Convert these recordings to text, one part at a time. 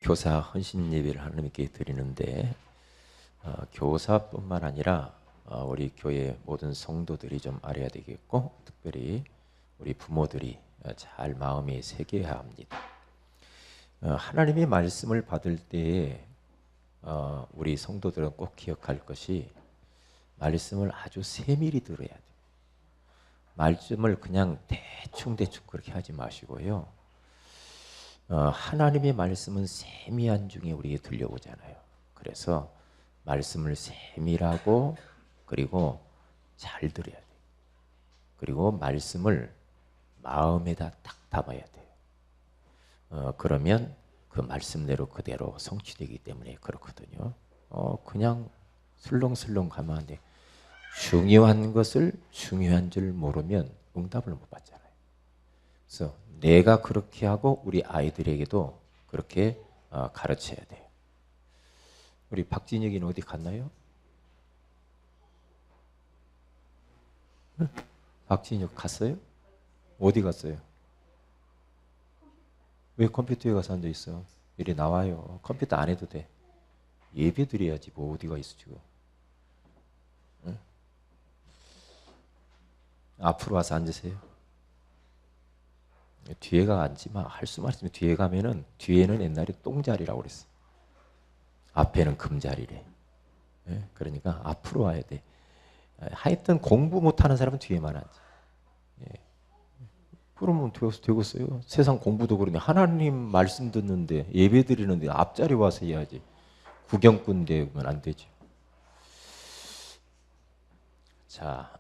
교사 헌신 예배를 하나님께 드리는데 교사뿐만 아니라 우리 교회 모든 성도들이 좀 알아야 되겠고, 특별히 우리 부모들이 잘 마음에 새겨야 합니다. 하나님의 말씀을 받을 때에 우리 성도들은 꼭 기억할 것이, 말씀을 아주 세밀히 들어야 돼요. 말씀을 그냥 대충 그렇게 하지 마시고요. 하나님의 말씀은 세미한 중에 우리에게 들려오잖아요. 그래서 말씀을 세밀하고 그리고 잘 들어야 돼요. 그리고 말씀을 마음에다 딱 담아야 돼요. 그러면 그 말씀대로 그대로 성취되기 때문에 그렇거든요. 그냥 슬렁슬렁 가면 안 돼. 중요한 것을 중요한 줄 모르면 응답을 못 받잖아요. 그래서 내가 그렇게 하고 우리 아이들에게도 그렇게 가르쳐야 돼요. 우리 박진혁이는 어디 갔나요? 박진혁 갔어요? 어디 갔어요? 왜 컴퓨터에 가서 앉아 있어? 이리 나와요. 컴퓨터 안 해도 돼. 예배 드려야지 뭐 어디가 있어 지금. 응? 앞으로 와서 앉으세요. 뒤에가 앉지 마. 할 수만 있으면 뒤에 가면은, 뒤에는 옛날에 똥자리라고 그랬어. 앞에는 금자리래. 그러니까 앞으로 와야 돼. 하여튼 공부 못하는 사람은 뒤에만 앉아. 그러면 되겠어요. 세상 공부도 그러네. 하나님 말씀 듣는데, 예배 드리는데 앞자리 와서 해야지. 구경꾼 되면 안 되죠. 자,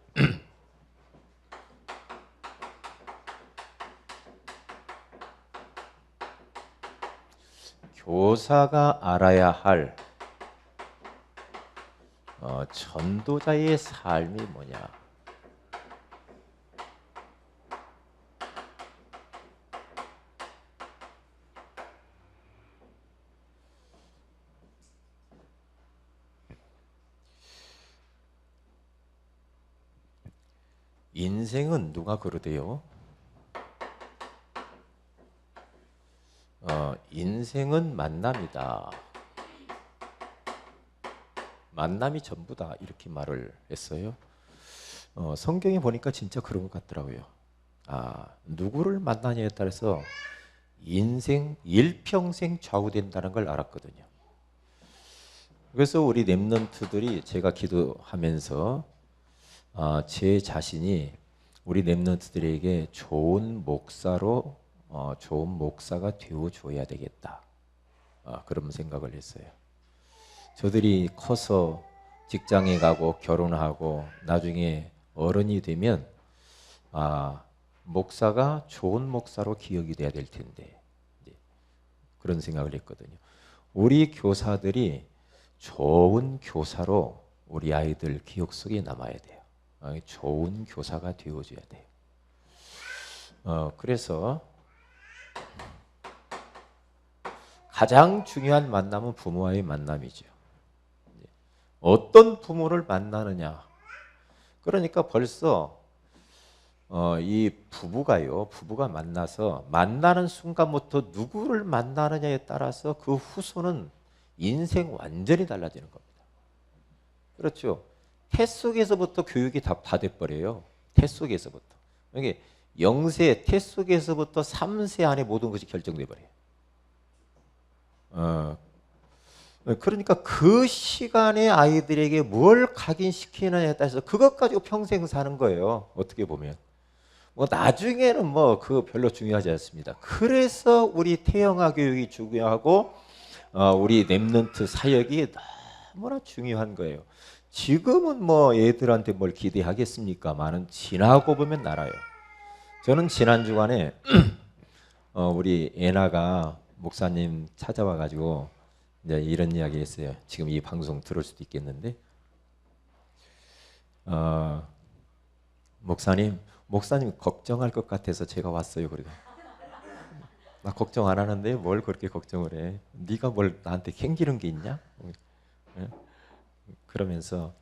교사가 알아야 할 전도자의 삶이 뭐냐? 인생은 누가 그러대요? 인생은 만남이다. 만남이 전부다. 이렇게 말을 했어요. 성경에 보니까 진짜 그런 것 같더라고요. 누구를 만나냐에 따라서 인생 일평생 좌우된다는 걸 알았거든요. 그래서 우리 렘넌트들이, 제가 기도하면서 제 자신이 우리 렘넌트들에게 좋은 목사가 되어줘야 되겠다. 그런 생각을 했어요. 저들이 커서 직장에 가고 결혼하고 나중에 어른이 되면 목사가 좋은 목사로 기억이 돼야 될 텐데, 그런 생각을 했거든요. 우리 교사들이 좋은 교사로 우리 아이들 기억 속에 남아야 돼요. 좋은 교사가 되어줘야 돼요. 그래서 가장 중요한 만남은 부모와의 만남이죠. 어떤 부모를 만나느냐. 그러니까 벌써 이 부부가 만나서 만나는 순간부터 누구를 만나느냐에 따라서 그 후손은 인생 완전히 달라지는 겁니다. 그렇죠. 태 속에서부터 교육이 다 돼버려요. 태 속에서부터. 이게 0세 태 속에서부터 3세 안에 모든 것이 결정돼 버려요. 그러니까 그 시간에 아이들에게 뭘 각인시키느냐에 따라서 그것 가지고 평생 사는 거예요. 어떻게 보면. 나중에는 그거 별로 중요하지 않습니다. 그래서 우리 태영아 교육이 중요하고 우리 렘넌트 사역이 너무나 중요한 거예요. 지금은 애들한테 뭘 기대하겠습니까만은 지나고 보면 알아요. 저는 지난 주간에 우리 애나가 목사님 찾아와 가지고 이제 이런 이야기 했어요. 지금 이 방송 들을 수도 있겠는데, 목사님 걱정할 것 같아서 제가 왔어요. 그리고 나 걱정 안 하는데 뭘 그렇게 걱정을 해? 네가 뭘 나한테 캥기는 게 있냐? 그러면서,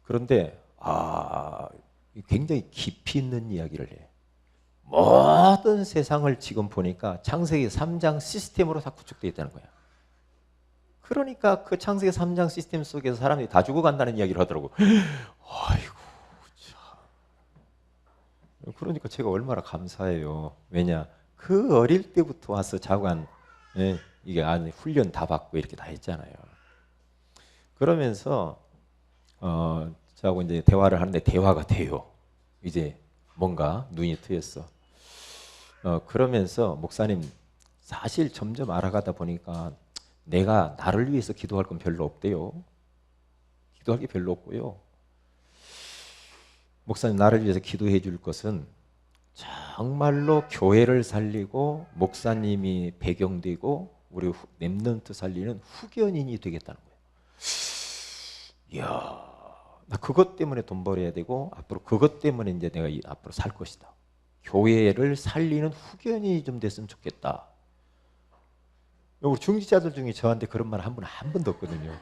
그런데 굉장히 깊이 있는 이야기를 해. 모든 세상을 지금 보니까 창세기 3장 시스템으로 다 구축되어 있다는 거야. 그러니까 그 창세기 3장 시스템 속에서 사람들이 다 죽어간다는 이야기를 하더라고. 아이고 참. 그러니까 제가 얼마나 감사해요. 왜냐 그 어릴 때부터 와서 자관 이게 안에 훈련 다 받고 이렇게 다 했잖아요. 그러면서 저하고 이제 대화를 하는데 대화가 돼요. 이제 뭔가 눈이 트였어. 그러면서 목사님 사실 점점 알아가다 보니까 내가 나를 위해서 기도할 건 별로 없대요. 기도할 게 별로 없고요. 목사님 나를 위해서 기도해 줄 것은 정말로 교회를 살리고 목사님이 배경되고 우리 렘넌트 살리는 후견인이 되겠다는 거예요. 이야, 나 그것 때문에 돈 벌어야 되고 앞으로 그것 때문에 이제 내가 앞으로 살 것이다. 교회를 살리는 후견인이 좀 됐으면 좋겠다. 우리 중직자들 중에 저한테 그런 말 한 번도 없거든요.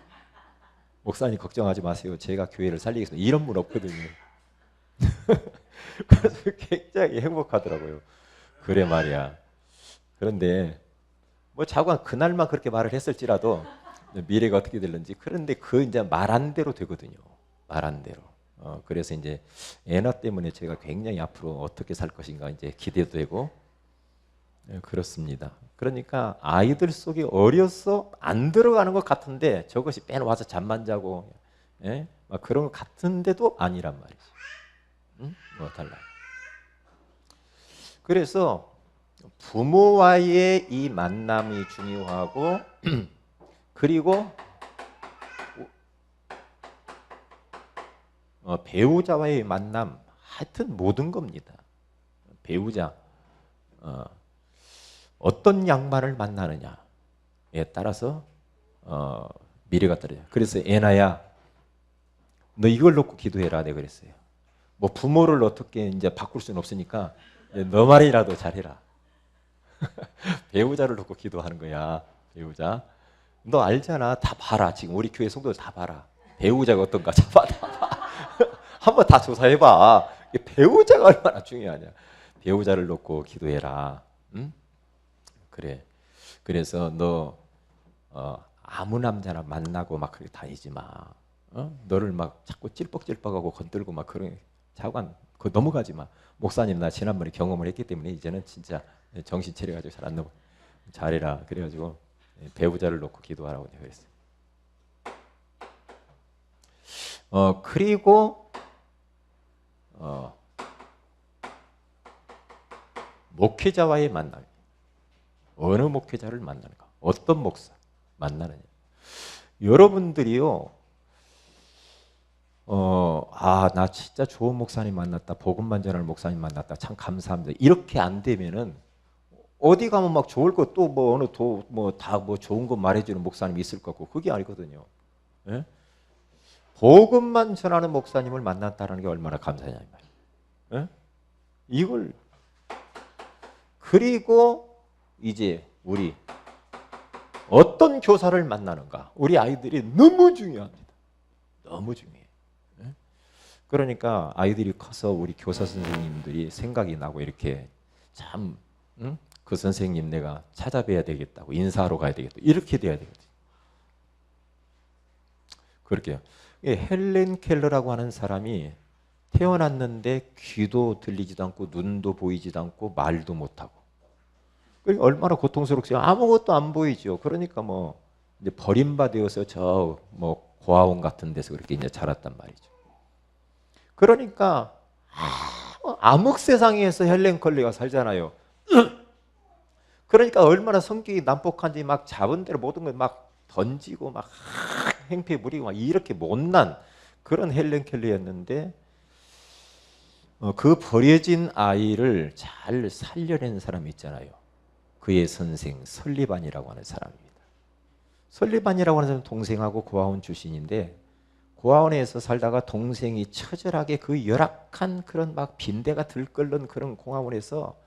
목사님 걱정하지 마세요. 제가 교회를 살리겠습니다. 이런 분 없거든요. 그래서 굉장히 행복하더라고요. 그래 말이야. 그런데 뭐 자관 그날만 그렇게 말을 했을지라도 미래가 어떻게 될는지 그런데 그 이제 말한 대로 되거든요. 말한 대로. 그래서 이제 애나 때문에 제가 굉장히 앞으로 어떻게 살 것인가 이제 기대도 되고 그렇습니다. 그러니까 아이들 속에 어려서 안 들어가는 것 같은데 저것이 빼놓아서 잠만 자고 막 그런 것 같은데도 아니란 말이지. 뭐 달라요. 그래서 부모와의 이 만남이 중요하고 그리고 배우자와의 만남 하여튼 모든 겁니다. 배우자 어떤 양반을 만나느냐에 따라서 미래가 떨어져. 그래서 애나야 너 이걸 놓고 기도해라 내가 그랬어요. 뭐 부모를 어떻게 이제 바꿀 수는 없으니까 너 말이라도 잘해라. 배우자를 놓고 기도하는 거야. 배우자. 너 알잖아. 다 봐라. 지금 우리 교회 성도들 다 봐라. 배우자가 어떤가 다 봐. 한번 다 조사해봐. 배우자가 얼마나 중요하냐. 배우자를 놓고 기도해라. 응? 그래. 그래서 너 아무 남자나 만나고 막 그렇게 다니지 마. 너를 막 자꾸 찔뻑찔뻑하고 건들고 막 그런 자관 그거 넘어가지 마. 목사님 나 지난번에 경험을 했기 때문에 이제는 진짜 정신 차려가지고 잘 안 넘어. 잘해라. 그래가지고 배우자를 놓고 기도하라고 내가 그랬어요. 그리고 목회자와의 만남. 어느 목회자를 만나는가? 어떤 목사 만나느냐? 여러분들이요. 나 진짜 좋은 목사님 만났다. 복음만 전하는 목사님 만났다. 참 감사합니다. 이렇게 안 되면은 어디 가면 막 좋을 것 또 뭐 어느 다 뭐 좋은 거 말해주는 목사님이 있을 것 같고 그게 아니거든요. 예? 복음만 전하는 목사님을 만났다는 게 얼마나 감사냐 이 말이에요. 예? 이걸 그리고 이제 우리 어떤 교사를 만나는가? 우리 아이들이 너무 중요합니다. 너무 중요해요. 예? 그러니까 아이들이 커서 우리 교사 선생님들이 생각이 나고 이렇게 참 그 선생님 내가 찾아뵈야 되겠다고 인사하러 가야 되겠다 이렇게 돼야 되거든요. 그렇게요. 헬렌 켈러라고 하는 사람이 태어났는데 귀도 들리지도 않고 눈도 보이지도 않고 말도 못하고 얼마나 고통스럽겠어요. 아무것도 안 보이죠. 그러니까 뭐 이제 버림받아서 저 뭐 고아원 같은 데서 그렇게 이제 자랐단 말이죠. 그러니까 암흑 세상에서 헬렌 켈러가 살잖아요. 그러니까 얼마나 성격이 난폭한지 막 잡은 대로 모든 걸 막 던지고 막 행패 부리고 막 이렇게 못난 그런 헬렌 켈러였는데 그 버려진 아이를 잘 살려낸 사람이 있잖아요. 그의 선생 설리반이라고 하는 사람입니다. 설리반이라고 하는 사람은 동생하고 고아원 출신인데 고아원에서 살다가 동생이 처절하게 그 열악한 그런 막 빈대가 들끓는 그런 고아원에서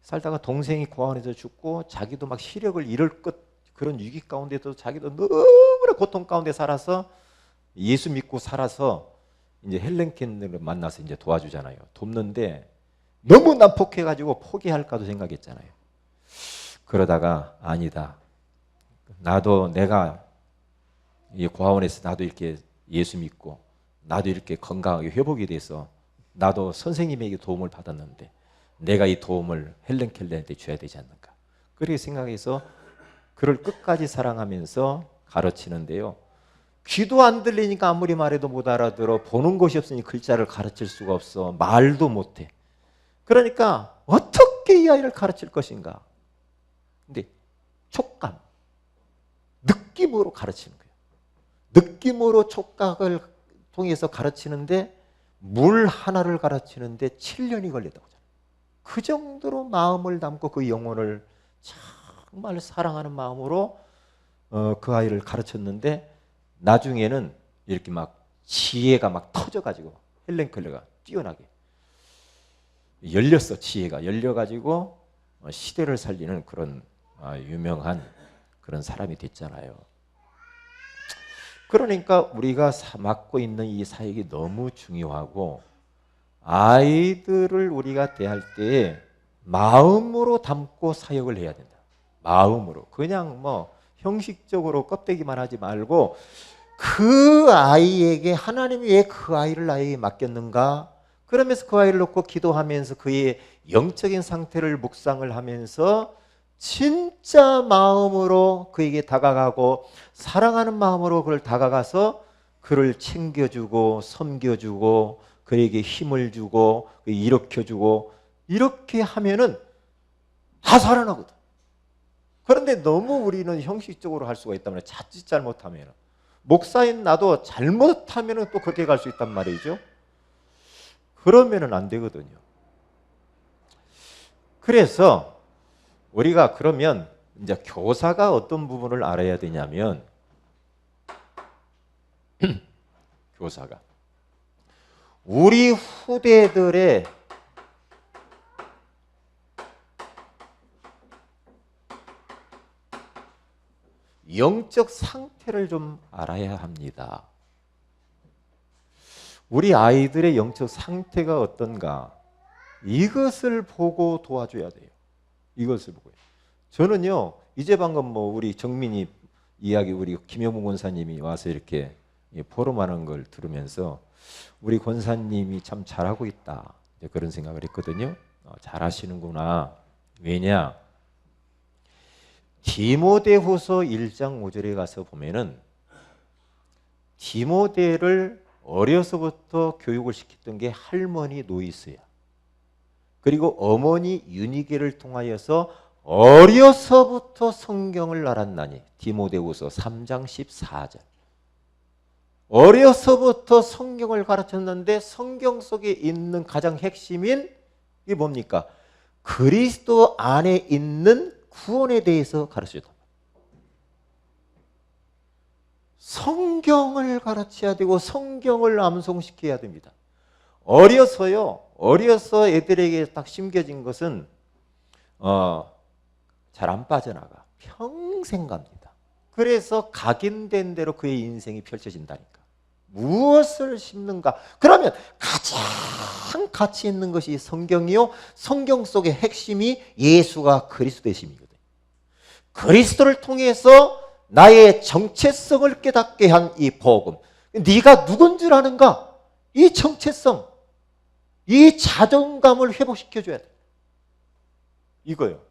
살다가 동생이 고아원에서 죽고 자기도 막 시력을 잃을 것 그런 위기 가운데도 자기도 너무나 고통 가운데 살아서 예수 믿고 살아서 이제 헬렌 켈러를 만나서 이제 도와주잖아요. 돕는데 너무 난폭해가지고 포기할까도 생각했잖아요. 그러다가 아니다. 나도 내가 이 고아원에서 나도 이렇게 예수 믿고 나도 이렇게 건강하게 회복이 돼서 나도 선생님에게 도움을 받았는데 내가 이 도움을 헬렌 켈러한테 줘야 되지 않는가. 그렇게 생각해서 그를 끝까지 사랑하면서 가르치는데요. 귀도 안 들리니까 아무리 말해도 못 알아들어. 보는 것이 없으니 글자를 가르칠 수가 없어. 말도 못해. 그러니까 어떻게 이 아이를 가르칠 것인가. 근데 촉감, 느낌으로 가르치는 거예요. 느낌으로 촉각을 통해서 가르치는데 물 하나를 가르치는데 7년이 걸렸다고 하잖아요. 그 정도로 마음을 담고 그 영혼을 정말 사랑하는 마음으로 그 아이를 가르쳤는데 나중에는 이렇게 막 지혜가 막 터져가지고 헬렌 켈러가 뛰어나게 열렸어. 지혜가 열려가지고 시대를 살리는 그런 유명한 그런 사람이 됐잖아요. 그러니까 우리가 맡고 있는 이 사역이 너무 중요하고 아이들을 우리가 대할 때 마음으로 담고 사역을 해야 된다. 마음으로. 그냥 뭐 형식적으로 껍데기만 하지 말고 그 아이에게 하나님이 왜 그 아이를 나에게 맡겼는가? 그러면서 그 아이를 놓고 기도하면서 그의 영적인 상태를 묵상을 하면서 진짜 마음으로 그에게 다가가고 사랑하는 마음으로 그를 다가가서 그를 챙겨주고 섬겨주고 그에게 힘을 주고 일으켜주고 이렇게 하면은 다 살아나거든. 그런데 너무 우리는 형식적으로 할 수가 있단 말이에요. 자칫 잘못하면. 목사인 나도 잘못하면 또 그렇게 갈 수 있단 말이죠. 그러면은 안 되거든요. 그래서 우리가 그러면 이제 교사가 어떤 부분을 알아야 되냐면 교사가 우리 후대들의 영적 상태를 좀 알아야 합니다. 우리 아이들의 영적 상태가 어떤가 이것을 보고 도와줘야 돼요. 이것을 보고요. 저는요 이제 방금 뭐 우리 정민이 이야기 우리 김영문 권사님이 와서 이렇게 포럼하는 걸 들으면서 우리 권사님이 참 잘하고 있다 그런 생각을 했거든요. 잘하시는구나. 왜냐? 디모데후서 1장 5절에 가서 보면은 디모데를 어려서부터 교육을 시켰던 게 할머니 노이스야. 그리고 어머니 유니게를 통하여서 어려서부터 성경을 알았나니. 디모데후서 3장 14절. 어려서부터 성경을 가르쳤는데 성경 속에 있는 가장 핵심인 이게 뭡니까? 그리스도 안에 있는 구원에 대해서 가르쳐줬다. 성경을 가르쳐야 되고 성경을 암송시켜야 됩니다. 어려서 애들에게 딱 심겨진 것은 잘 안 빠져나가. 평생 갑니다. 그래서 각인된 대로 그의 인생이 펼쳐진다니까. 무엇을 심는가? 그러면 가장 가치 있는 것이 성경이요. 성경 속의 핵심이 예수가 그리스도이심이거든요. 그리스도를 통해서 나의 정체성을 깨닫게 한 이 복음. 네가 누군 줄 아는가? 이 정체성, 이 자존감을 회복시켜줘야 돼. 이거요.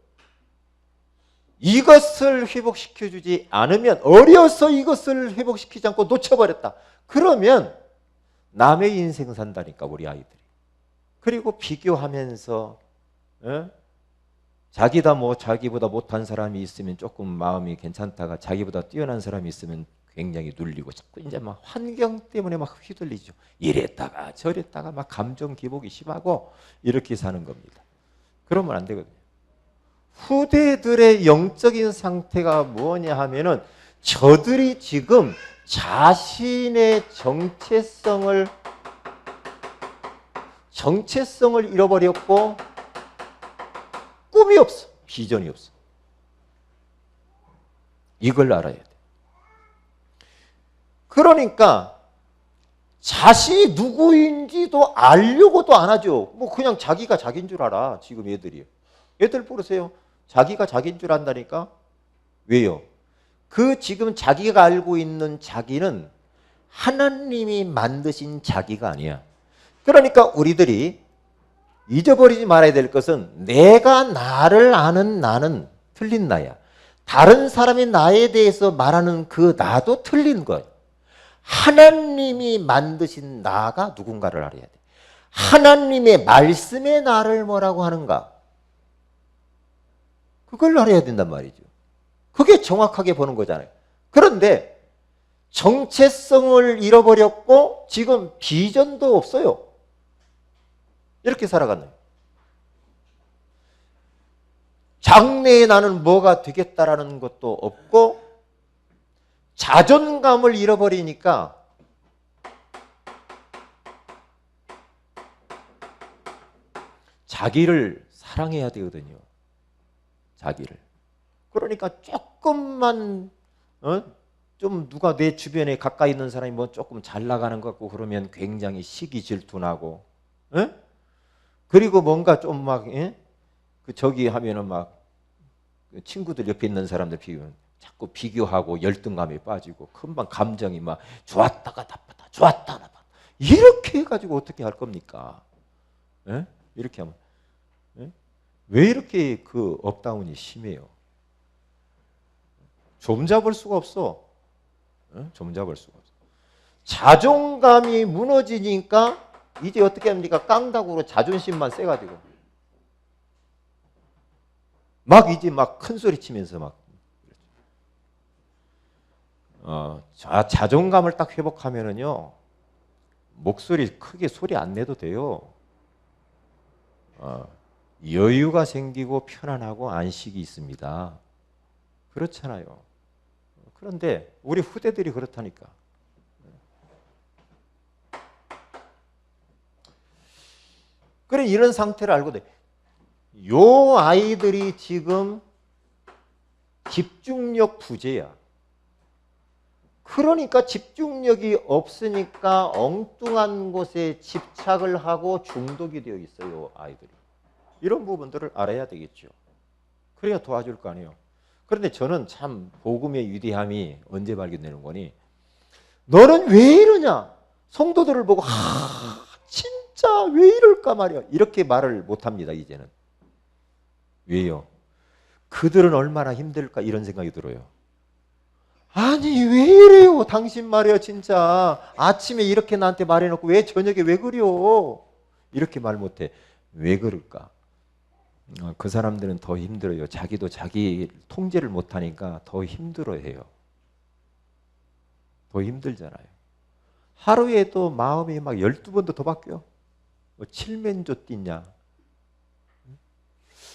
이것을 회복시켜주지 않으면 어려서 이것을 회복시키지 않고 놓쳐버렸다. 그러면 남의 인생 산다니까 우리 아이들이. 그리고 비교하면서 자기보다 못한 사람이 있으면 조금 마음이 괜찮다가 자기보다 뛰어난 사람이 있으면 굉장히 눌리고 자꾸 이제 막 환경 때문에 막 휘둘리죠. 이랬다가 저랬다가 막 감정 기복이 심하고 이렇게 사는 겁니다. 그러면 안 되거든요. 후대들의 영적인 상태가 뭐냐 하면은 저들이 지금 자신의 정체성을 잃어버렸고 꿈이 없어. 비전이 없어. 이걸 알아야 돼. 그러니까 자신이 누구인지도 알려고도 안 하죠. 뭐 그냥 자기가 자기인 줄 알아. 지금 애들 보세요. 자기가 자기인 줄 안다니까. 왜요? 그 지금 자기가 알고 있는 자기는 하나님이 만드신 자기가 아니야. 그러니까 우리들이 잊어버리지 말아야 될 것은 내가 나를 아는 나는 틀린 나야. 다른 사람이 나에 대해서 말하는 그 나도 틀린 거야. 하나님이 만드신 나가 누군가를 알아야 돼. 하나님의 말씀의 나를 뭐라고 하는가? 그걸 알아야 된단 말이죠. 그게 정확하게 보는 거잖아요. 그런데 정체성을 잃어버렸고 지금 비전도 없어요. 이렇게 살아갔네요. 장래에 나는 뭐가 되겠다라는 것도 없고 자존감을 잃어버리니까 자기를 사랑해야 되거든요. 자기를. 그러니까 조금만 좀 누가 내 주변에 가까이 있는 사람이 뭐 조금 잘 나가는 것 같고 그러면 굉장히 시기 질투나고, 그리고 뭔가 좀 막 그 저기 하면은 막 친구들 옆에 있는 사람들 비교는 자꾸 비교하고 열등감에 빠지고 금방 감정이 막 좋았다가 나빴다, 좋았다 나빴다 이렇게 해가지고 어떻게 할 겁니까? 이렇게 하면 왜 이렇게 그 업다운이 심해요? 좀 잡을 수가 없어. 좀 잡을 수가 없어. 자존감이 무너지니까 이제 어떻게 합니까? 깡다구로 자존심만 세가지고 막 이제 막 큰 소리 치면서 막 자존감을 딱 회복하면은요 목소리 크게 소리 안 내도 돼요. 여유가 생기고 편안하고 안식이 있습니다. 그렇잖아요. 그런데 우리 후대들이 그렇다니까. 그래 이런 상태를 알고 돼. 요 아이들이 지금 집중력 부재야. 그러니까 집중력이 없으니까 엉뚱한 곳에 집착을 하고 중독이 되어 있어요, 아이들이. 이런 부분들을 알아야 되겠죠. 그래야 도와줄 거 아니에요. 그런데 저는 참 복음의 위대함이 언제 발견되는 거니? 너는 왜 이러냐? 성도들을 보고 진짜 왜 이럴까 말이야. 이렇게 말을 못합니다, 이제는. 왜요? 그들은 얼마나 힘들까 이런 생각이 들어요. 아니 왜 이래요? 당신 말이야 진짜. 아침에 이렇게 나한테 말해놓고 왜 저녁에 왜 그려? 이렇게 말 못해. 왜 그럴까? 그 사람들은 더 힘들어요. 자기도 자기 통제를 못하니까 더 힘들어해요. 더 힘들잖아요. 하루에도 마음이 막 12번도 더 바뀌어. 뭐 칠면조 띠냐.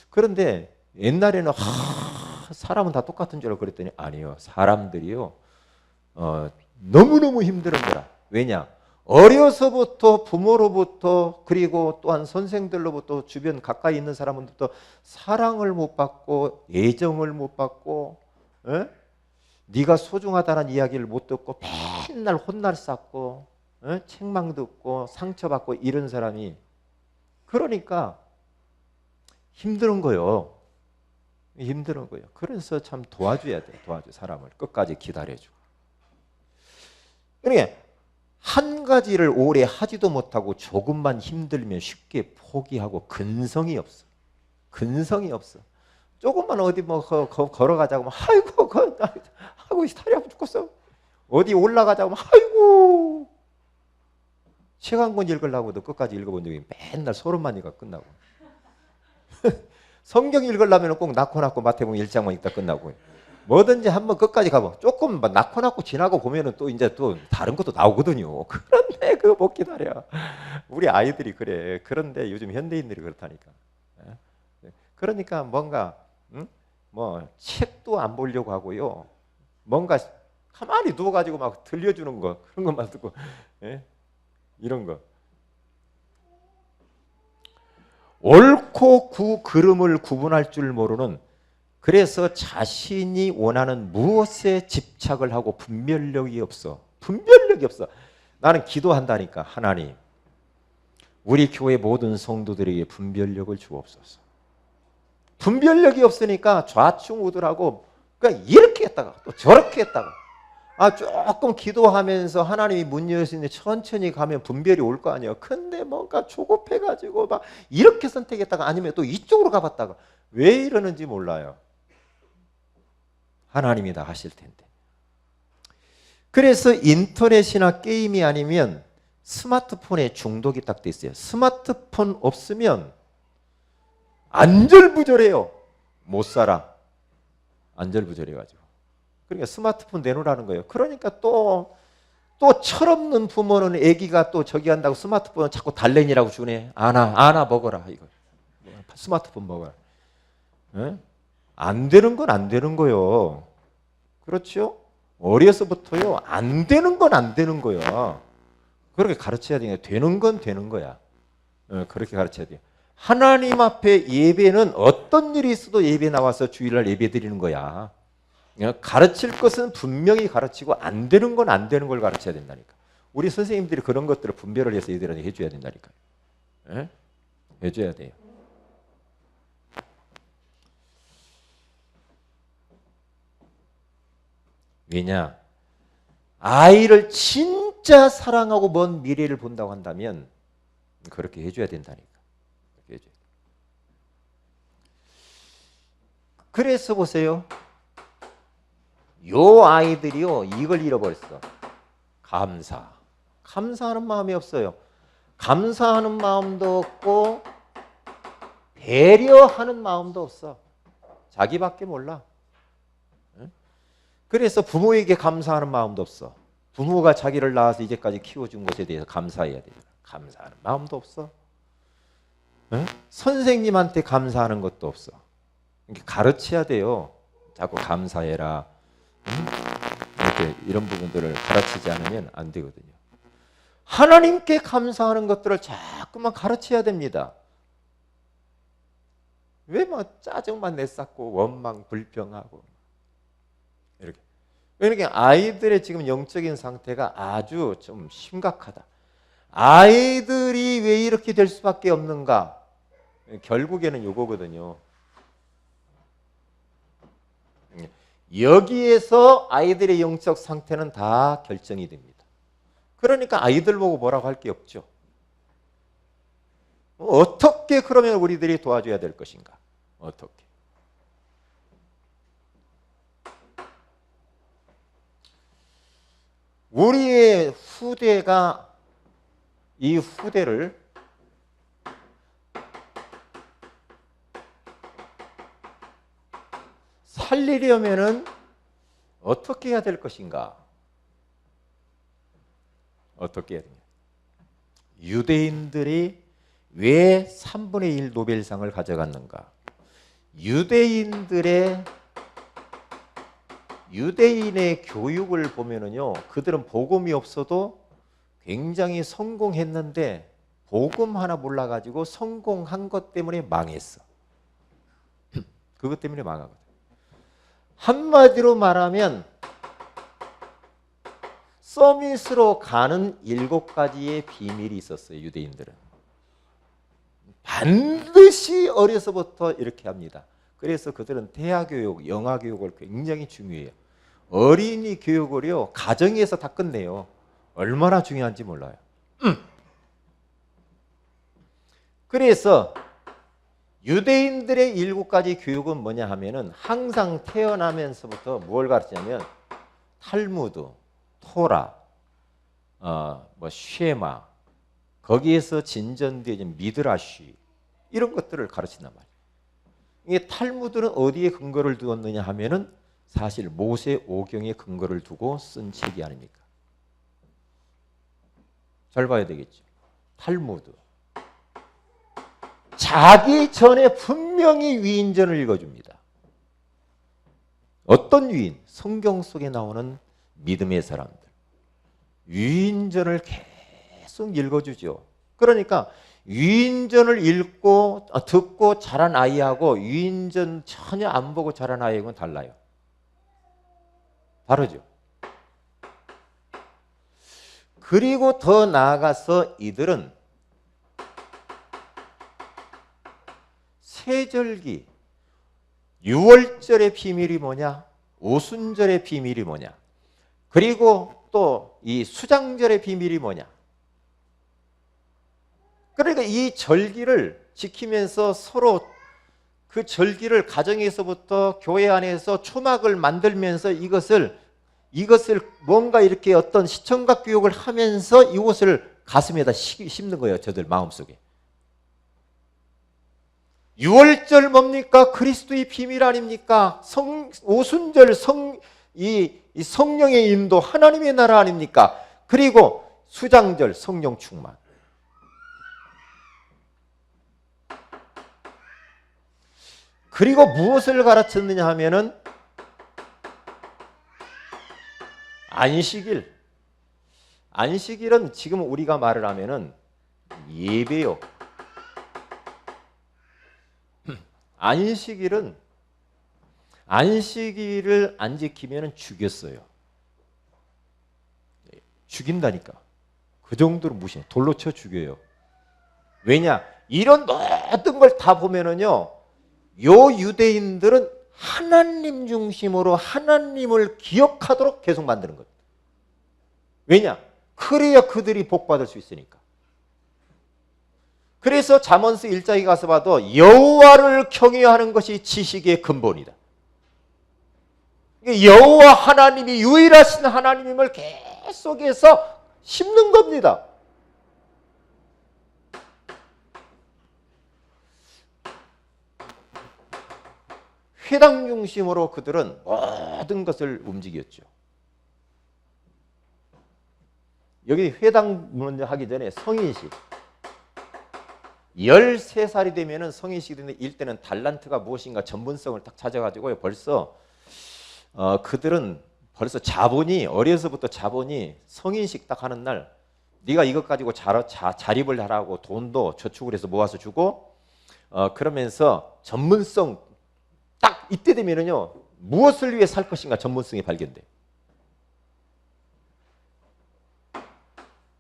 그런데 옛날에는 사람은 다 똑같은 줄 알고 그랬더니 아니요. 사람들이요. 너무너무 힘든 거라. 왜냐? 어려서부터 부모로부터 그리고 또한 선생들로부터 주변 가까이 있는 사람들부터 사랑을 못 받고 애정을 못 받고 네가 소중하다는 이야기를 못 듣고 맨날 혼날 쌓고 책망 듣고 상처받고 이런 사람이 그러니까 힘든 거요. 힘든 거예요. 그래서 참 도와줘야 돼. 도와줘 사람을 끝까지 기다려주고. 그러니까 한 가지를 오래 하지도 못하고 조금만 힘들면 쉽게 포기하고 근성이 없어. 근성이 없어. 조금만 어디 뭐 걸어가자고 아이고 아이고 다리 아파 죽겠어. 어디 올라가자고 아이고 책 한 권 읽으려고도 끝까지 읽어본 적이 맨날 서론만 읽어 끝나고. 성경 읽으려면 꼭 낳고 마태복음 1장만 읽다 끝나고. 뭐든지 한번 끝까지 가봐. 조금 낳고 지나고 보면은 또 이제 또 다른 것도 나오거든요. 그런데 그거 못 기다려. 우리 아이들이 그래. 그런데 요즘 현대인들이 그렇다니까. 그러니까 뭔가 뭐 책도 안 보려고 하고요. 뭔가 가만히 누워가지고 막 들려주는 거 그런 것만 듣고 이런 거. 옳고 그름을 구분할 줄 모르는 그래서 자신이 원하는 무엇에 집착을 하고 분별력이 없어. 분별력이 없어. 나는 기도한다니까 하나님 우리 교회 모든 성도들에게 분별력을 주옵소서. 분별력이 없으니까 좌충우돌하고 그러니까 이렇게 했다가 또 저렇게 했다가 조금 기도하면서 하나님이 문 여시는데 천천히 가면 분별이 올 거 아니에요. 근데 뭔가 조급해가지고 막 이렇게 선택했다가 아니면 또 이쪽으로 가봤다가 왜 이러는지 몰라요. 하나님이 다 하실 텐데. 그래서 인터넷이나 게임이 아니면 스마트폰에 중독이 딱 돼 있어요. 스마트폰 없으면 안절부절해요. 못 살아. 안절부절해가지고. 그러니까 스마트폰 내놓으라는 거예요. 그러니까 또 철없는 부모는 애기가 또 저기 한다고 스마트폰을 자꾸 달래니라고 주네. 안아 먹어라 이거. 스마트폰 먹어라. 에? 안 되는 건 안 되는 거요. 그렇죠? 어려서부터요. 안 되는 건 안 되는 거야. 그렇게 가르쳐야 돼요. 되는 건 되는 거야. 그렇게 가르쳐야 돼요. 하나님 앞에 예배는 어떤 일이 있어도 예배 나와서 주일날 예배 드리는 거야. 가르칠 것은 분명히 가르치고 안 되는 건 안 되는 걸 가르쳐야 된다니까. 우리 선생님들이 그런 것들을 분별을 해서 애들한테 해줘야 된다니까요. 예? 해줘야 돼요. 왜냐? 아이를 진짜 사랑하고 먼 미래를 본다고 한다면 그렇게 해줘야 된다니까. 그렇게 해줘야 돼. 그래서 보세요. 요 아이들이요, 이걸 잃어버렸어. 감사하는 마음이 없어요. 감사하는 마음도 없고 배려하는 마음도 없어. 자기밖에 몰라. 그래서 부모에게 감사하는 마음도 없어. 부모가 자기를 낳아서 이제까지 키워준 것에 대해서 감사해야 돼요. 감사하는 마음도 없어. 선생님한테 감사하는 것도 없어. 가르쳐야 돼요. 자꾸 감사해라. 이렇게 이런 부분들을 가르치지 않으면 안 되거든요. 하나님께 감사하는 것들을 자꾸만 가르쳐야 됩니다. 왜 뭐 짜증만 내쌓고 원망 불평하고 이렇게. 그러니까 아이들의 지금 영적인 상태가 아주 좀 심각하다. 아이들이 왜 이렇게 될 수밖에 없는가? 결국에는 요거거든요. 여기에서 아이들의 영적 상태는 다 결정이 됩니다. 그러니까 아이들 보고 뭐라고 할 게 없죠. 어떻게 그러면 우리들이 도와줘야 될 것인가? 어떻게? 우리의 후대가 이 후대를 살리려면은 어떻게 해야 될 것인가? 어떻게 해야 되냐? 유대인들이 왜 3분의 1 노벨상을 가져갔는가? 유대인의 교육을 보면은요, 그들은 복음이 없어도 굉장히 성공했는데 복음 하나 몰라가지고 성공한 것 때문에 망했어. 그것 때문에 망하거든. 한마디로 말하면 서밋으로 가는 7가지의 비밀이 있었어요. 유대인들은 반드시 어려서부터 이렇게 합니다. 그래서 그들은 대하교육, 영아교육을 굉장히 중요해요. 어린이 교육을요, 가정에서 다 끝내요. 얼마나 중요한지 몰라요. 그래서 유대인들의 7가지 교육은 뭐냐 하면은 항상 태어나면서부터 뭘 가르치냐면 탈무드, 토라, 쉐마, 거기에서 진전되어진 미드라시 이런 것들을 가르친단 말이에요. 이게 탈무드는 어디에 근거를 두었느냐 하면은 사실 모세 오경에 근거를 두고 쓴 책이 아닙니까? 잘 봐야 되겠죠. 탈무드. 자기 전에 분명히 위인전을 읽어줍니다. 어떤 위인? 성경 속에 나오는 믿음의 사람들. 위인전을 계속 읽어주죠. 그러니까 위인전을 읽고 듣고 자란 아이하고 위인전 전혀 안 보고 자란 아이하고는 달라요. 다르죠. 그리고 더 나아가서 이들은 세절기, 6월절의 비밀이 뭐냐? 오순절의 비밀이 뭐냐? 그리고 또 이 수장절의 비밀이 뭐냐? 그러니까 이 절기를 지키면서 서로 그 절기를 가정에서부터 교회 안에서 초막을 만들면서 이것을 뭔가 이렇게 어떤 시청각 교육을 하면서 이것을 가슴에다 심는 거예요. 저들 마음속에. 6월절 뭡니까? 그리스도의 비밀 아닙니까? 오순절 이 성령의 인도, 하나님의 나라 아닙니까? 그리고 수장절 성령 충만. 그리고 무엇을 가르쳤느냐 하면은 안식일. 안식일은 지금 우리가 말을 하면은 예배요. 안식일을 안 지키면 죽였어요. 죽인다니까. 그 정도로 무시해. 돌로 쳐 죽여요. 왜냐? 이런 모든 걸 다 보면은요, 요 유대인들은 하나님 중심으로 하나님을 기억하도록 계속 만드는 거예요. 왜냐? 그래야 그들이 복받을 수 있으니까. 그래서 잠언서 1장에 가서 봐도 여호와를 경외하는 것이 지식의 근본이다. 여호와 하나님이 유일하신 하나님임을 계속해서 심는 겁니다. 회당 중심으로 그들은 모든 것을 움직였죠. 여기 회당 하기 전에 성인식. 13살이 되면은 성인식이 되는데 이때는 달란트가 무엇인가 전문성을 딱 찾아가지고요. 벌써 그들은 벌써 어려서부터 자본이 성인식 딱 하는 날 네가 이것 가지고 자립을 하라고 돈도 저축을 해서 모아서 주고 그러면서 전문성 딱 이때 되면은요 무엇을 위해 살 것인가 전문성이 발견돼.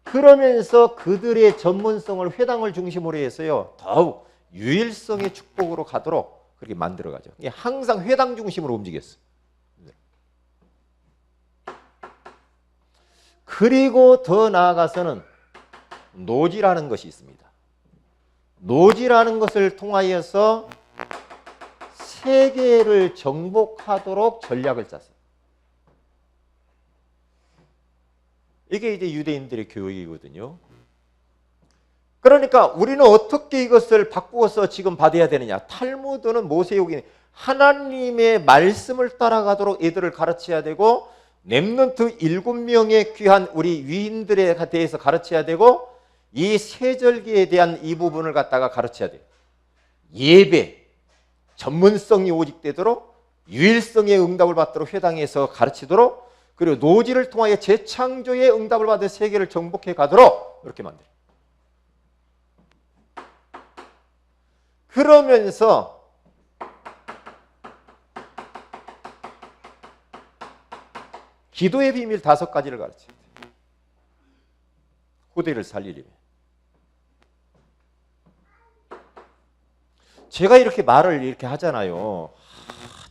그러면서 그들의 전문성을 회당을 중심으로 해서요 더욱 유일성의 축복으로 가도록 그렇게 만들어가죠. 항상 회당 중심으로 움직였어. 그리고 더 나아가서는 노지라는 것이 있습니다. 노지라는 것을 통하여서 세계를 정복하도록 전략을 짰어요. 이게 이제 유대인들의 교육이거든요. 그러니까 우리는 어떻게 이것을 바꾸어서 지금 받아야 되느냐? 탈무드는 모세오기 하나님의 말씀을 따라가도록 애들을 가르쳐야 되고 렘넌트 7명의 귀한 우리 위인들에 대해서 가르쳐야 되고 이 세절기에 대한 이 부분을 갖다가 가르쳐야 돼요. 예배, 전문성이 오직되도록 유일성의 응답을 받도록 회당에서 가르치도록 그리고 노지를 통하여 재창조의 응답을 받은 세계를 정복해 가도록 이렇게 만들어요. 그러면서 기도의 비밀 5가지를 가르쳐요. 후대를 살리려면. 제가 이렇게 말을 이렇게 하잖아요.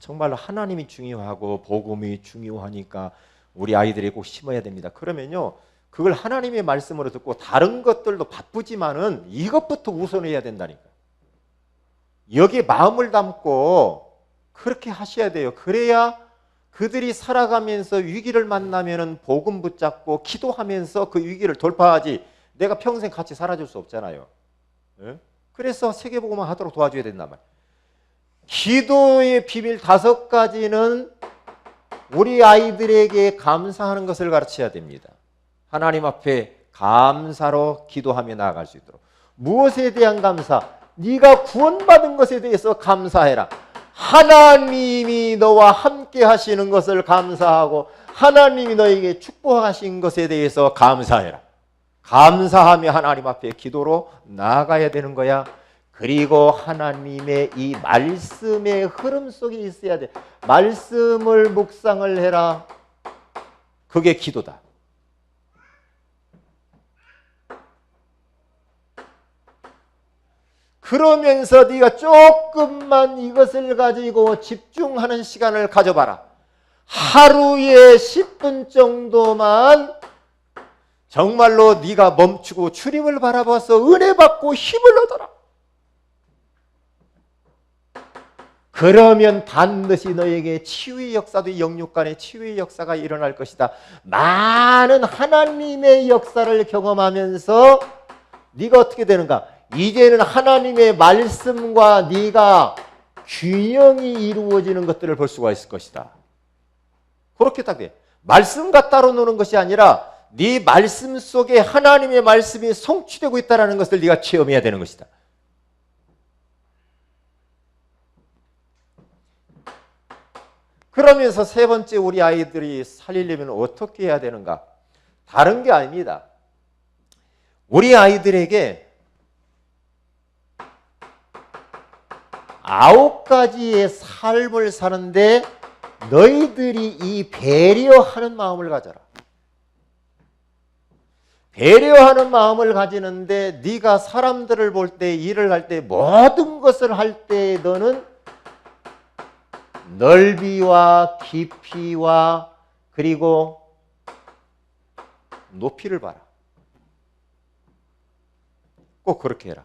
정말로 하나님이 중요하고 복음이 중요하니까 우리 아이들이 꼭 심어야 됩니다. 그러면요, 그걸 하나님의 말씀으로 듣고 다른 것들도 바쁘지만은 이것부터 우선해야 된다니까. 여기에 마음을 담고 그렇게 하셔야 돼요. 그래야 그들이 살아가면서 위기를 만나면은 복음 붙잡고 기도하면서 그 위기를 돌파하지. 내가 평생 같이 살아줄 수 없잖아요. 네? 그래서 세계복음을 하도록 도와줘야 된단 말이에요. 기도의 비밀 5가지는 우리 아이들에게 감사하는 것을 가르쳐야 됩니다. 하나님 앞에 감사로 기도하며 나아갈 수 있도록. 무엇에 대한 감사? 네가 구원받은 것에 대해서 감사해라. 하나님이 너와 함께 하시는 것을 감사하고 하나님이 너에게 축복하신 것에 대해서 감사해라. 감사하며 하나님 앞에 기도로 나아가야 되는 거야. 그리고 하나님의 이 말씀의 흐름 속에 있어야 돼. 말씀을 묵상을 해라. 그게 기도다. 그러면서 네가 조금만 이것을 가지고 집중하는 시간을 가져봐라. 하루에 10분 정도만 정말로 네가 멈추고 주님을 바라봐서 은혜 받고 힘을 얻어라. 그러면 반드시 너에게 치유의 역사도, 영육 간의 치유의 역사가 일어날 것이다. 많은 하나님의 역사를 경험하면서 네가 어떻게 되는가? 이제는 하나님의 말씀과 네가 균형이 이루어지는 것들을 볼 수가 있을 것이다. 그렇게 딱 돼. 말씀과 따로 노는 것이 아니라 네 말씀 속에 하나님의 말씀이 성취되고 있다는 것을 네가 체험해야 되는 것이다. 그러면서 세 번째, 우리 아이들이 살리려면 어떻게 해야 되는가? 다른 게 아닙니다. 우리 아이들에게 9가지의 삶을 사는데 너희들이 이 배려하는 마음을 가져라. 배려하는 마음을 가지는데 네가 사람들을 볼 때, 일을 할 때, 모든 것을 할 때 너는 넓이와 깊이와 그리고 높이를 봐라. 꼭 그렇게 해라.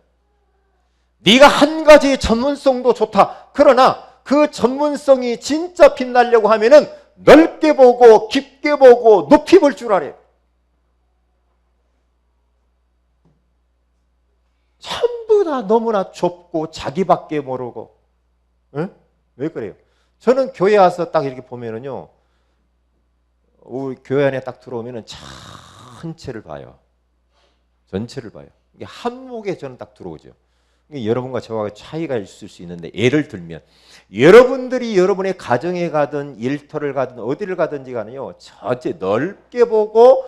네가 한 가지의 전문성도 좋다. 그러나 그 전문성이 진짜 빛나려고 하면은 넓게 보고 깊게 보고 높이 볼 줄 알아요. 전부 다 너무나 좁고 자기밖에 모르고. 응? 왜 그래요? 저는 교회 와서 딱 이렇게 보면은요, 우리 교회 안에 딱 들어오면은 전체를 봐요. 전체를 봐요. 이게 한목에 저는 딱 들어오죠. 여러분과 저와 차이가 있을 수 있는데, 예를 들면 여러분들이 여러분의 가정에 가든 일터를 가든 어디를 가든지 간에요, 전체 넓게 보고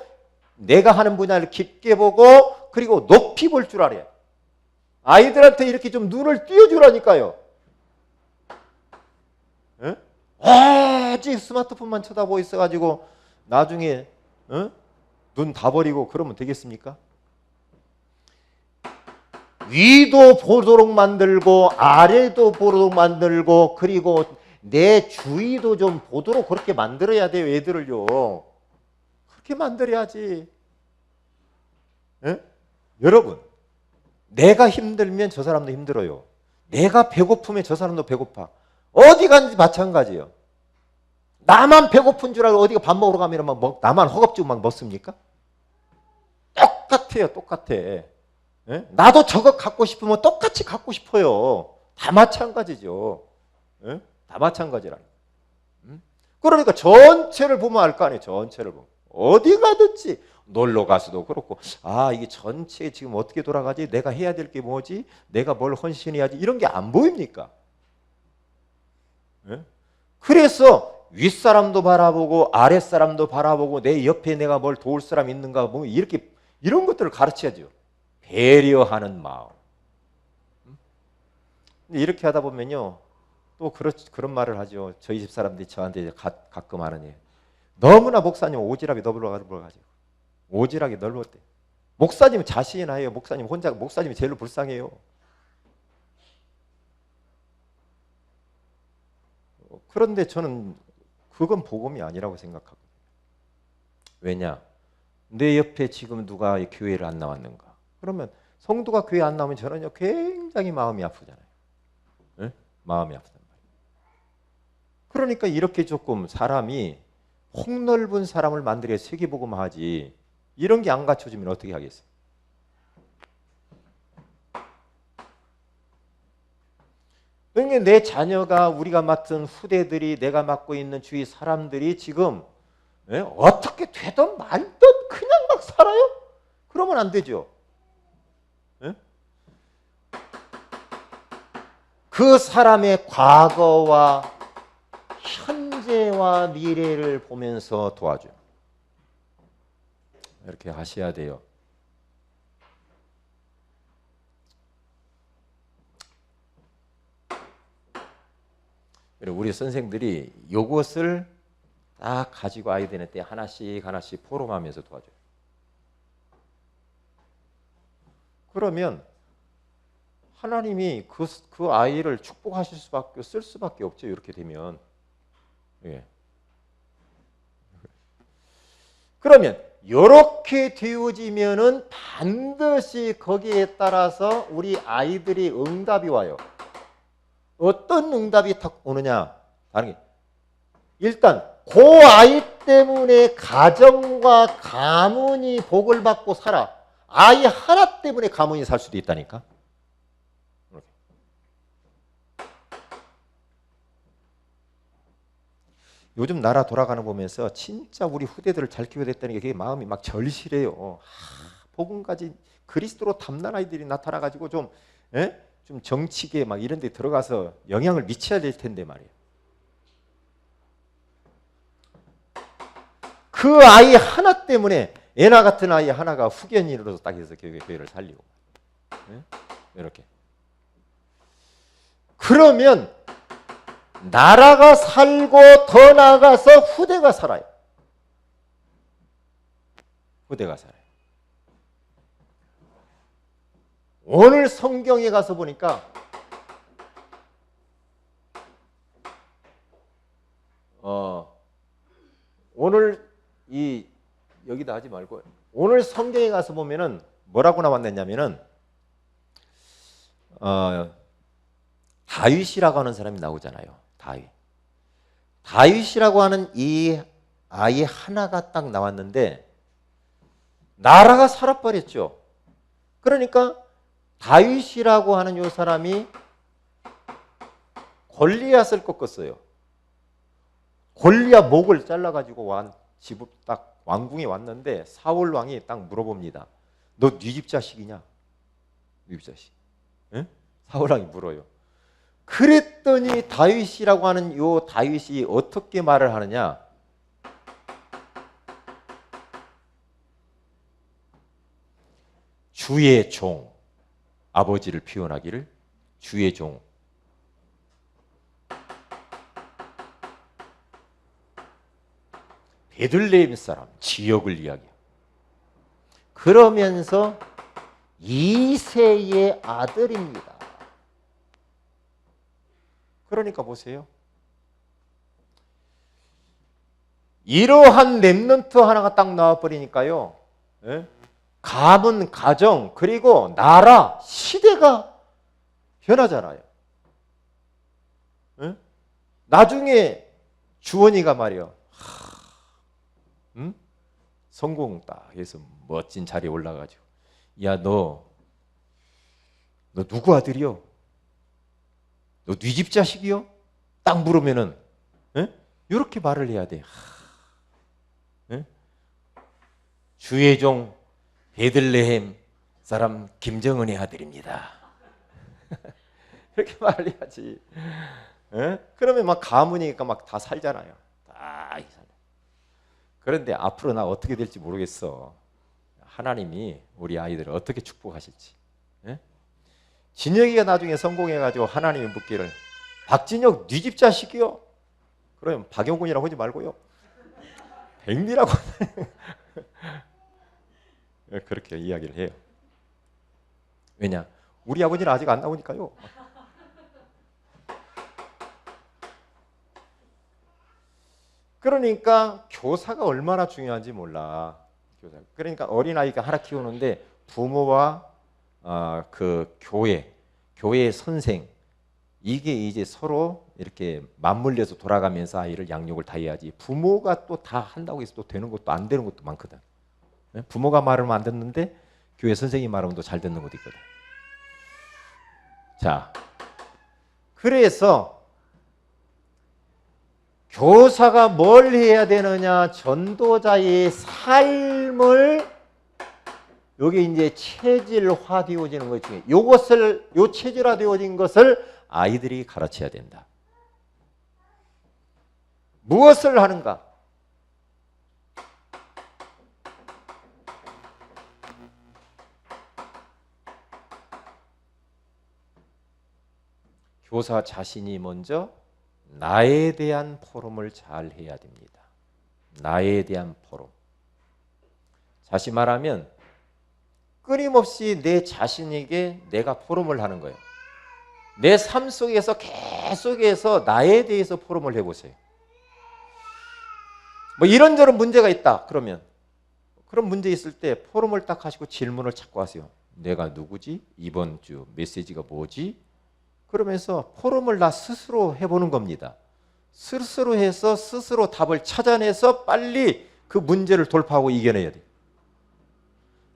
내가 하는 분야를 깊게 보고 그리고 높이 볼 줄 알아요. 아이들한테 이렇게 좀 눈을 띄워주라니까요. 오직 스마트폰만 쳐다보고 있어가지고 나중에 눈 다 버리고 그러면 되겠습니까? 위도 보도록 만들고 아래도 보도록 만들고 그리고 내 주위도 좀 보도록 그렇게 만들어야 돼요. 애들을요. 그렇게 만들어야지. 여러분, 내가 힘들면 저 사람도 힘들어요. 내가 배고프면 저 사람도 배고파. 어디 가는지 마찬가지예요. 나만 배고픈 줄 알고 어디가 밥 먹으러 가면 막 나만 허겁지겁 막 먹습니까? 똑같아요. 똑같아. 나도 저거 갖고 싶으면 똑같이 갖고 싶어요. 다 마찬가지죠. 다 마찬가지라니. 그러니까 전체를 보면 알 거 아니에요. 전체를 보면. 어디 가든지 놀러 가서도 그렇고, 아, 이게 전체 지금 어떻게 돌아가지? 내가 해야 될 게 뭐지? 내가 뭘 헌신해야지? 이런 게 안 보입니까? 그래서 윗사람도 바라보고 아랫사람도 바라보고 내 옆에 내가 뭘 도울 사람 있는가 뭐 이렇게 이런 것들을 가르쳐야죠. 배려하는 마음. 근데 이렇게 하다 보면요, 또 그런 말을 하죠. 저희 집 사람들이 저한테 가끔 하는 얘기. 너무나 목사님 오지랖이 넓어가지고 오지랖이 넓었대. 목사님 자신이나 해요. 목사님이 제일 불쌍해요. 그런데 저는 그건 복음이 아니라고 생각하거든요. 왜냐? 내 옆에 지금 누가 교회를 안 나왔는가? 그러면 성도가 교회 안 나오면 저는요 굉장히 마음이 아프잖아요. 마음이 아프단 말이에요. 그러니까 이렇게 조금 사람이 폭넓은 사람을 만들어 세계복음화하지, 이런 게 안 갖춰지면 어떻게 하겠어요? 그러니까 내 자녀가, 우리가 맡은 후대들이, 내가 맡고 있는 주위 사람들이 지금 어떻게 되든 말든 그냥 막 살아요? 그러면 안 되죠. 그 사람의 과거와 현재와 미래를 보면서 도와줘요. 이렇게 하셔야 돼요. 우리 선생들이 이것을 딱 가지고 아이들한테 하나씩 하나씩 포럼하면서 도와줘요. 그러면 하나님이 그 아이를 축복하실 수밖에, 쓸 수밖에 없죠. 이렇게 되면. 예. 그러면 이렇게 되어지면은 반드시 거기에 따라서 우리 아이들이 응답이 와요. 어떤 응답이 탁 오느냐? 다른 게 일단 그 아이 때문에 가정과 가문이 복을 받고 살아. 아이 하나 때문에 가문이 살 수도 있다니까. 요즘 나라 돌아가는 거 보면서 진짜 우리 후대들을 잘 키워야 됐다는 게 그게 마음이 막 절실해요. 복음 가진 그리스도로 탐난 아이들이 나타나가지고 좀, 예? 좀 정치계 막 이런 데 들어가서 영향을 미쳐야 될 텐데 말이에요. 그 아이 하나 때문에 애나 같은 아이 하나가 후견인으로서 딱 해서 교회를 살리고, 예? 이렇게. 그러면 나라가 살고 더 나아가서 후대가 살아요. 후대가 살아요. 오늘 성경에 가서 보니까 오늘 여기다 하지 말고 오늘 성경에 가서 보면은 뭐라고 나왔냐면은 다윗이라고 하는 사람이 나오잖아요. 다윗이라고 하는 이 아이 하나가 딱 나왔는데 나라가 살아버렸죠. 그러니까 다윗이라고 하는 이 사람이 골리앗을 꺾었어요. 골리앗 목을 잘라가지고 집을 딱 왕궁에 왔는데 사울 왕이 딱 물어봅니다. 너 네 집 자식이냐? 네 집 자식. 응? 사울 왕이 물어요. 그랬더니 다윗이라고 하는 요 다윗이 어떻게 말을 하느냐? 주의 종, 아버지를 표현하기를 주의 종. 베들레헴 사람, 지역을 이야기해요. 그러면서 이새의 아들입니다. 그러니까 보세요. 이러한 렘넌트 하나가 딱 나와버리니까요. 예? 가문, 가정, 그리고 나라, 시대가 변하잖아요. 예? 나중에 주원이가 말이요. 성공 딱 해서 멋진 자리에 올라가지고 야, 너 누구 아들이요? 너 네 집 자식이요? 딱 물으면은 이렇게 말을 해야 돼. 주의 종 베들레헴 사람 김정은의 아들입니다. 이렇게 말을 해야지. 그러면 막 가문이니까 막 다 살잖아요. 다 살아. 그런데 앞으로 나 어떻게 될지 모르겠어. 하나님이 우리 아이들을 어떻게 축복하실지. 진혁이가 나중에 성공해가지고 하나님이 묻기를 박진혁 네 집 자식이요? 그러면 박영군이라고 하지 말고요. 백미라고 그렇게 이야기를 해요. 왜냐? 우리 아버지는 아직 안 나오니까요. 그러니까 교사가 얼마나 중요한지 몰라. 그러니까 어린아이가 하나 키우는데 부모와 그 교회 선생, 이게 이제 서로 이렇게 맞물려서 돌아가면서 아이를 양육을 다 해야지. 부모가 또 다 한다고 해서 또 되는 것도 안 되는 것도 많거든. 부모가 말하면 안 듣는데 교회 선생님이 말하면 또 잘 듣는 것도 있거든. 자, 그래서 교사가 뭘 해야 되느냐? 전도자의 삶을 요게 이제 체질화되어지는 것 중에 요 체질화되어진 것을 아이들이 가르쳐야 된다. 무엇을 하는가? 교사 자신이 먼저 나에 대한 포럼을 잘 해야 됩니다. 나에 대한 포럼. 다시 말하면 끊임없이 내 자신에게 내가 포럼을 하는 거예요. 내 삶 속에서 계속해서 나에 대해서 포럼을 해보세요. 뭐 이런저런 문제가 있다. 그러면 그런 문제 있을 때 포럼을 딱 하시고 질문을 찾고 하세요. 내가 누구지? 이번 주 메시지가 뭐지? 그러면서 포럼을 나 스스로 해보는 겁니다. 스스로 해서 스스로 답을 찾아내서 빨리 그 문제를 돌파하고 이겨내야 돼요.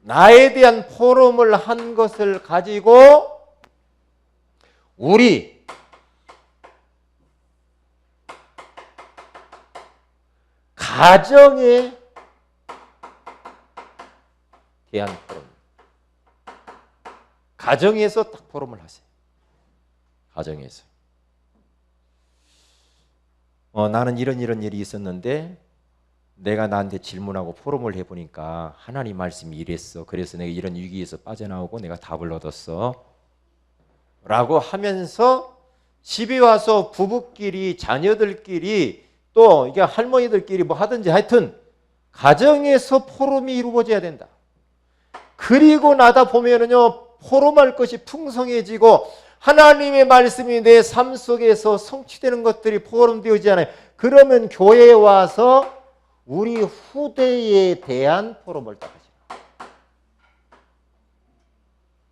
나에 대한 포럼을 한 것을 가지고 우리 가정에 대한 포럼. 가정에서 딱 포럼을 하세요. 가정에서. 나는 이런 일이 있었는데 내가 나한테 질문하고 포럼을 해보니까 하나님 말씀이 이랬어. 그래서 내가 이런 위기에서 빠져나오고 내가 답을 얻었어. 라고 하면서 집에 와서 부부끼리 자녀들끼리 또 이게 할머니들끼리 뭐 하든지 하여튼 가정에서 포럼이 이루어져야 된다. 그리고 나다 보면은요 포럼할 것이 풍성해지고 하나님의 말씀이 내 삶 속에서 성취되는 것들이 포럼되어지지 않아요. 그러면 교회에 와서 우리 후대에 대한 포럼을 딱 하세요.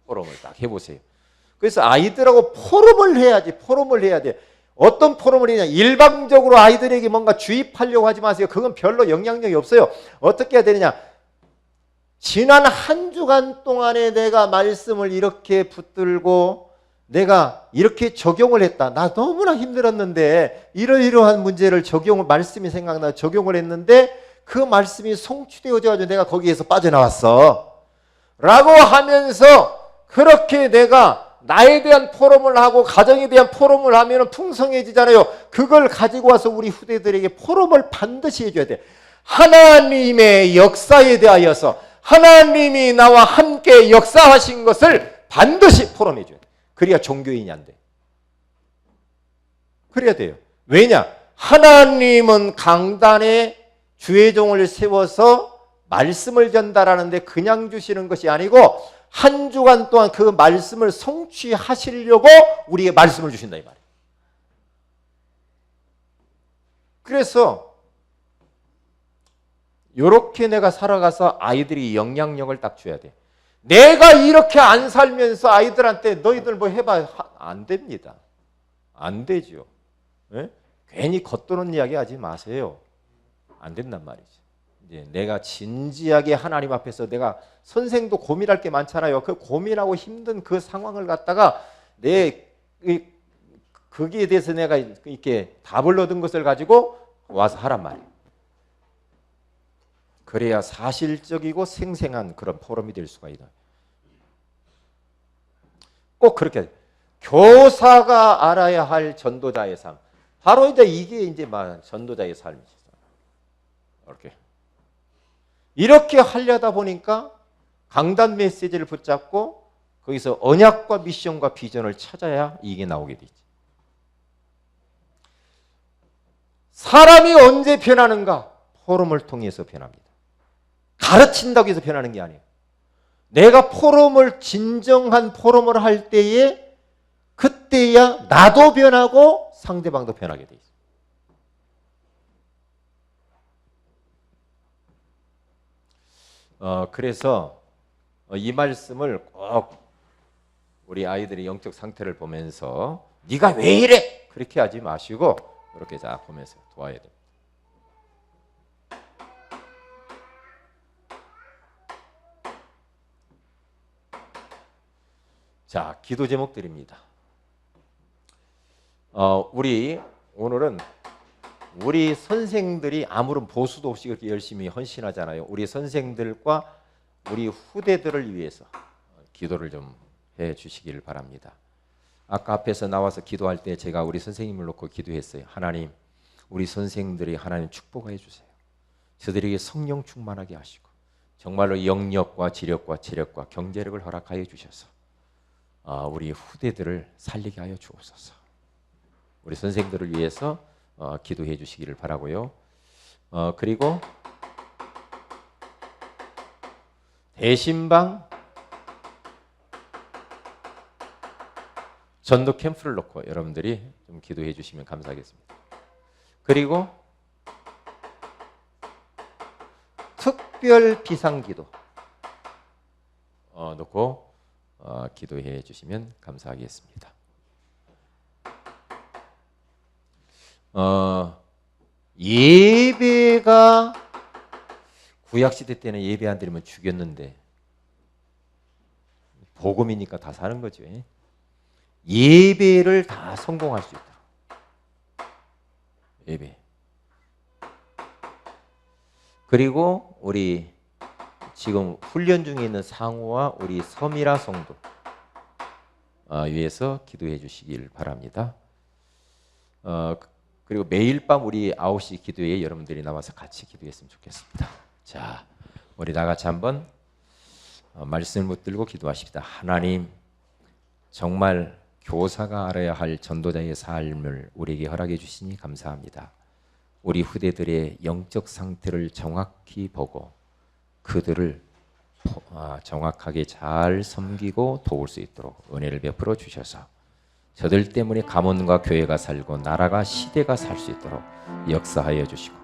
포럼을 딱 해보세요. 그래서 아이들하고 포럼을 해야지. 포럼을 해야 돼. 어떤 포럼을 해야 되냐. 일방적으로 아이들에게 뭔가 주입하려고 하지 마세요. 그건 별로 영향력이 없어요. 어떻게 해야 되느냐. 지난 한 주간 동안에 내가 말씀을 이렇게 붙들고 내가 이렇게 적용을 했다. 나 너무나 힘들었는데 이러이러한 문제를 말씀이 생각나 적용을 했는데 그 말씀이 성취되어져가지고 내가 거기에서 빠져나왔어. 라고 하면서 그렇게 내가 나에 대한 포럼을 하고 가정에 대한 포럼을 하면 풍성해지잖아요. 그걸 가지고 와서 우리 후대들에게 포럼을 반드시 해줘야 돼. 하나님의 역사에 대하여서 하나님이 나와 함께 역사하신 것을 반드시 포럼해줘야 돼. 그래야 종교인이 안 돼. 그래야 돼요. 왜냐? 하나님은 강단에 주의 종을 세워서 말씀을 전달하는데 그냥 주시는 것이 아니고 한 주간 동안 그 말씀을 성취하시려고 우리에게 말씀을 주신다 이 말이에요. 그래서 이렇게 내가 살아가서 아이들이 영향력을 딱 줘야 돼. 내가 이렇게 안 살면서 아이들한테 너희들 뭐 해봐. 안 됩니다. 안 되죠. 네? 괜히 겉도는 이야기 하지 마세요. 안 된단 말이죠. 이제 내가 진지하게 하나님 앞에서 내가 선생도 고민할 게 많잖아요. 그 고민하고 힘든 그 상황을 갖다가 거기에 대해서 내가 이렇게 답을 얻은 것을 가지고 와서 하란 말이에요. 그래야 사실적이고 생생한 그런 포럼이 될 수가 있다. 꼭 그렇게 교사가 알아야 할 전도자의 삶. 바로 이게 이제 전도자의 삶이죠. 이렇게 하려다 보니까 강단 메시지를 붙잡고 거기서 언약과 미션과 비전을 찾아야 이게 나오게 되지. 사람이 언제 변하는가? 포럼을 통해서 변합니다. 가르친다고 해서 변하는 게 아니에요. 내가 진정한 포럼을 할 때에 그때야 나도 변하고 상대방도 변하게 돼 있어요. 그래서 이 말씀을 꼭 우리 아이들의 영적 상태를 보면서 네가 왜 이래? 그렇게 하지 마시고 이렇게 자 보면서 도와야 돼요. 자, 기도 제목드립니다. 오늘은 우리 선생들이 아무런 보수도 없이 그렇게 열심히 헌신하잖아요. 우리 선생들과 우리 후대들을 위해서 기도를 좀 해주시기를 바랍니다. 아까 앞에서 나와서 기도할 때 제가 우리 선생님을 놓고 기도했어요. 하나님, 우리 선생들이 하나님 축복해 주세요. 저들에게 성령 충만하게 하시고 정말로 영력과 지력과 체력과 경제력을 허락하여 주셔서 우리 후대들을 살리게 하여 주옵소서. 우리 선생들을 위해서 기도해 주시기를 바라고요. 그리고 대신방 전도 캠프를 놓고 여러분들이 좀 기도해 주시면 감사하겠습니다. 그리고 특별 비상기도 놓고 기도해 주시면 감사하겠습니다. 예배가 구약시대 때는 예배 안 드리면 죽였는데 복음이니까 다 사는 거죠. 예배를 다 성공할 수 있도록 예배. 그리고 우리 지금 훈련 중에 있는 상우와 우리 서미라 성도 위해서 기도해 주시길 바랍니다. 그리고 매일 밤 우리 9시 기도에 여러분들이 나와서 같이 기도했으면 좋겠습니다. 자, 우리 다 같이 한번 말씀을 붙들고 기도하십시다. 하나님, 정말 교사가 알아야 할 전도자의 삶을 우리에게 허락해 주시니 감사합니다. 우리 후대들의 영적 상태를 정확히 보고 그들을 정확하게 잘 섬기고 도울 수 있도록 은혜를 베풀어 주셔서 저들 때문에 가문과 교회가 살고 나라가 시대가 살 수 있도록 역사하여 주시고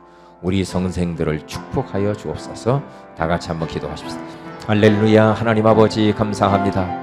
우리 선생들을 축복하여 주옵소서. 다 같이 한번 기도하십시다. 할렐루야. 하나님 아버지 감사합니다.